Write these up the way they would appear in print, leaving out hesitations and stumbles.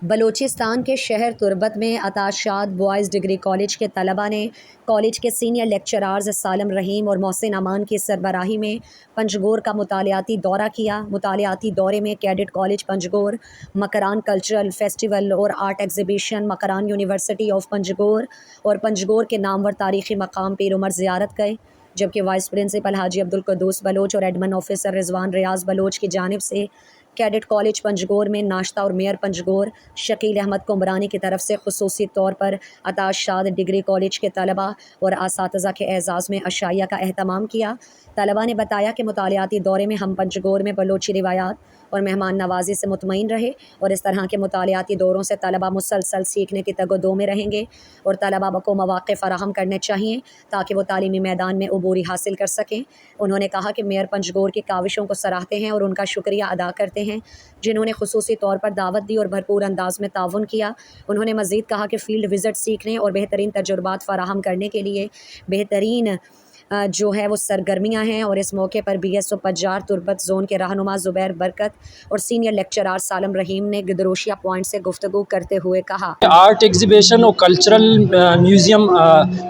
بلوچستان کے شہر تربت میں عطا شاد بوائز ڈگری کالج کے طلباء نے کالج کے سینئر لیکچرارز سالم رحیم اور محسن امان کی سربراہی میں پنجگور کا مطالعاتی دورہ کیا۔ مطالعاتی دورے میں cadet college Panjgur, Makran cultural festival اور art exhibition, Makran university of Panjgur اور پنجگور کے نامور تاریخی مقام پیر عمر زیارت گئے، جبکہ وائس پرنسپل حاجی عبدالقدوس بلوچ اور ایڈمن آفیسر رضوان ریاض بلوچ کی جانب سے کیڈٹ کالج پنجگور میں ناشتہ اور میئر پنجگور شکیل احمد کمرانی کی طرف سے خصوصی طور پر عطا شاد ڈگری کالج کے طلباء اور اساتذہ کے اعزاز میں عشائیہ کا اہتمام کیا۔ طلباء نے بتایا کہ مطالعاتی دورے میں ہم پنجگور میں بلوچی روایات اور مہمان نوازی سے مطمئن رہے اور اس طرح کے مطالعاتی دوروں سے طلباء مسلسل سیکھنے کی تگ و دو میں رہیں گے اور طلباء کو مواقع فراہم کرنے چاہئیں تاکہ وہ تعلیمی میدان میں عبوری حاصل کر سکیں۔ انہوں نے کہا کہ میئر پنجگور کی کاوشوں کو سراہتے ہیں اور ان کا شکریہ ادا کرتے ہیں جنہوں نے خصوصی طور پر دعوت دی اور بھرپور انداز میں تعاون کیا۔ انہوں نے مزید کہا کہ فیلڈ وزٹ سیکھنے اور بہترین تجربات فراہم کرنے کے لیے بہترین جو ہے وہ سرگرمیاں ہیں، اور اس موقع پر بی ایس او پجار تربت زون کے رہنما زبیر برکت اور سینئر لیکچرار سالم رحیم نے گدروشیا پوائنٹ سے گفتگو کرتے ہوئے کہا آرٹ ایگزیبیشن اور کلچرل میوزیم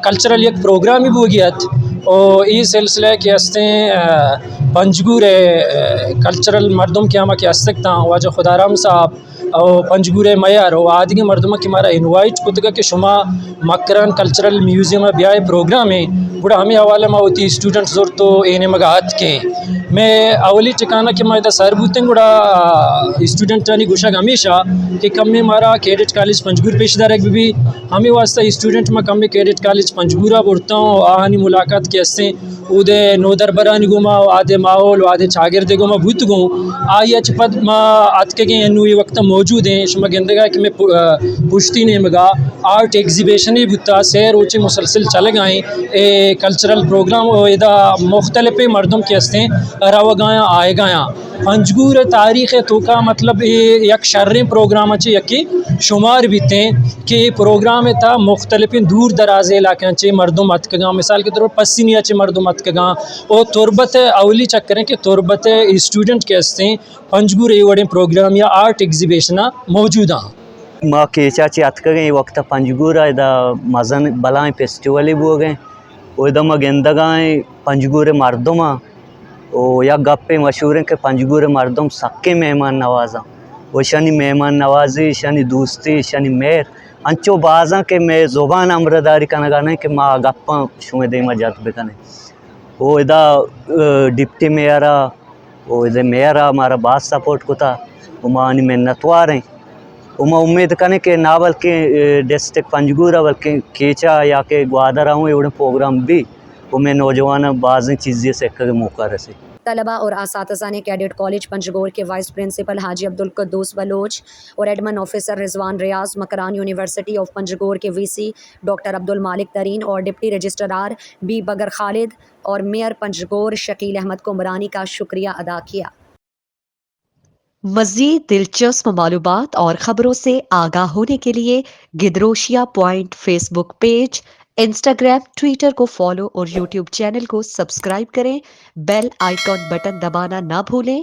کلچرل ایک پروگرامی بوگیت اور یہ سلسلہ کے ہستے پنجگور کلچرل مردم کے ہمہ کے ہستکتا واجہ خدارام صاحب اور پنجگور میار اور آدھی مردمہ کے ہمارا انوائٹ کتگا کہ شما مکران کلچرل میوزیم بیائے پروگرام ہے بڑا ہمیں حوالہ میں ہوتی اسٹوڈنٹ زور تو اینے مگاہت کے میں اولی ٹھکانہ کہ میں سر بوتیں گڑا اسٹوڈنٹ نہیں گوشک ہمیشہ کہ کم میں ہمارا کیڈٹ کالج پنجگور پیش دارک بھی ہمیں واسطہ اسٹوڈنٹ میں کم میں کیڈٹ کالج پنجگورہ بڑھتا ہوں آہانی ملاقات کے ہستے اودے نو دربرانی گوما آدھے ماحول آدھے چاگردے گوما بھوت گوں آئی اچ پد ما آتکے گئے انو یہ وقت موجود ہیں شما گندگا کہ میں پشتی نے مگا آرٹ ایگزیبیشن ہی بھتا سیر اوچے مسلسل چلے گئے کلچرل پروگرام ادا مختلف مردم کے ہستے روا گایا آئے گایا پنجگور تاریخ تو کا مطلب یک شریں پروگرام اچھے یکی شمار بیتے کہ پروگرام تا مختلف دور دراز علاقے چے مردم اتکگاں مثال کے طور پر پسینیا چے مردم اتکگاں اور تربت اولی چکریں کہ تربت اسٹوڈنٹ کے ہستے پنجگور ایوڑیں پروگرام یا آرٹ ایگزیبیشن موجود ہیں ما کے چاچی اتکگیں وقت پنجگورہ ادا مزن بلائیں فیسٹیولی بو گئے ادا ما گندگائیں پنجگور مردمہ او یا گپے مشہور ہیں کہ پنجگور مردم سکے مہمان نوازاں وہ شنی مہمان نوازی شنی دوستی شنی مہر انچو بازاں کہ میں زبان امرداری کنگانے کہ ما گپاں شمیں دیما جات بکنے وہ ادا ڈپٹی میئرہ وہ ادا میئرہ ہمارا بات سپورٹ کتا وہ مانی منتوار ہیں وہ امید کرنے کہ نہ بلکہ ڈسٹرکٹ پنجگورہ بلکہ کیچا یا کہ گوادر ہوں یہ پروگرام بھی وہ میں نوجوان بعض چیزیں سیکھنے کے موقع رسے۔ طلباء اور اساتذہ نے کیڈٹ کالج پنجگور کے وائس پرنسپل حاجی عبدالقدوس بلوچ اور admin officer Rizwan Riaz, Makran university of Panjgur کے V C doctor Abdul Malik Tareen اور ڈپٹی رجسٹرار بی بگر خالد اور میئر پنجگور شکیل احمد کمرانی کا شکریہ ادا کیا۔ مزید دلچسپ معلومات اور خبروں سے آگاہ ہونے کے لیے Gedrosia point Facebook page, Instagram, Twitter کو فالو اور یوٹیوب چینل کو سبسکرائب کریں۔ بیل آئیکن بٹن دبانا نہ بھولیں۔